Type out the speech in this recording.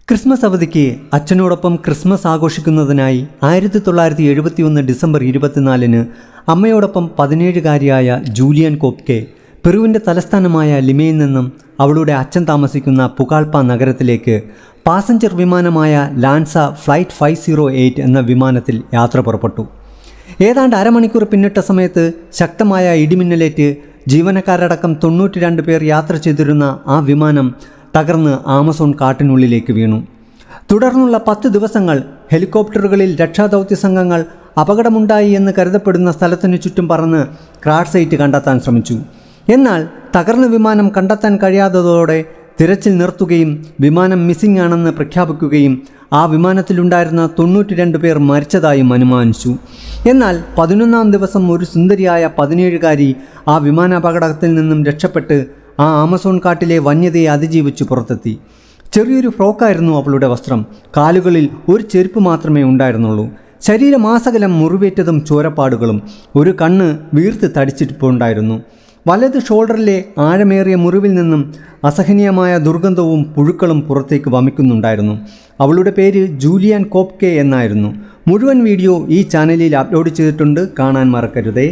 Christmas അവധിക്ക് അച്ഛനോടൊപ്പം Christmas ആഘോഷിക്കുന്നതിനായി 1971 December 24-ന് അമ്മയോടൊപ്പം 17-കാരിയായ Julian കോപ്കെ പെറുവിൻ്റെ തലസ്ഥാനമായ ലിമയിൽ നിന്നും അവളുടെ അച്ഛൻ താമസിക്കുന്ന പുകാൾപ്പ നഗരത്തിലേക്ക് പാസഞ്ചർ വിമാനമായ ലാൻസ ഫ്ലൈറ്റ് 508 എന്ന വിമാനത്തിൽ യാത്ര പുറപ്പെട്ടു. ഏതാണ്ട് അരമണിക്കൂർ പിന്നിട്ട സമയത്ത് ശക്തമായ ഇടിമിന്നലേറ്റ് ജീവനക്കാരടക്കം 92 പേർ യാത്ര ചെയ്തിരുന്ന ആ വിമാനം തകർന്ന് ആമസോൺ കാട്ടിനുള്ളിലേക്ക് വീണു. തുടർന്നുള്ള 10 ദിവസങ്ങൾ ഹെലികോപ്റ്ററുകളിൽ രക്ഷാദൗത്യ സംഘങ്ങൾ അപകടമുണ്ടായി എന്ന് കരുതപ്പെടുന്ന സ്ഥലത്തിനു ചുറ്റും പറന്ന് ക്രാഷ് സൈറ്റ് കണ്ടെത്താൻ ശ്രമിച്ചു. എന്നാൽ തകർന്ന വിമാനം കണ്ടെത്താൻ കഴിയാത്തതോടെ തിരച്ചിൽ നിർത്തുകയും വിമാനം മിസ്സിംഗ് ആണെന്ന് പ്രഖ്യാപിക്കുകയും ആ വിമാനത്തിലുണ്ടായിരുന്ന 92 പേർ മരിച്ചതായും അനുമാനിച്ചു. എന്നാൽ 11-ാം ദിവസം ഒരു സുന്ദരിയായ 17-കാരി ആ വിമാനാപകടത്തിൽ നിന്നും രക്ഷപ്പെട്ട് ആ ആമസോൺ കാട്ടിലെ വന്യതയെ അതിജീവിച്ച് പുറത്തെത്തി. ചെറിയൊരു ഫ്രോക്കായിരുന്നു അവളുടെ വസ്ത്രം. കാലുകളിൽ ഒരു ചെരുപ്പ് മാത്രമേ ഉണ്ടായിരുന്നുള്ളൂ. ശരീരമാസകലം മുറിവേറ്റതും ചോരപ്പാടുകളും. ഒരു കണ്ണ് വീർത്ത് തടിച്ചിട്ടുണ്ടായിരുന്നു. വലത് ഷോൾഡറിലെ ആഴമേറിയ മുറിവിൽ നിന്നും അസഹനീയമായ ദുർഗന്ധവും പുഴുക്കളും പുറത്തേക്ക് വമിക്കുന്നുണ്ടായിരുന്നു. അവളുടെ പേര് ജൂലിയൻ കോപ്കെ എന്നായിരുന്നു. മുഴുവൻ വീഡിയോ ഈ ചാനലിൽ അപ്ലോഡ് ചെയ്തിട്ടുണ്ട്, കാണാൻ മറക്കരുതേ.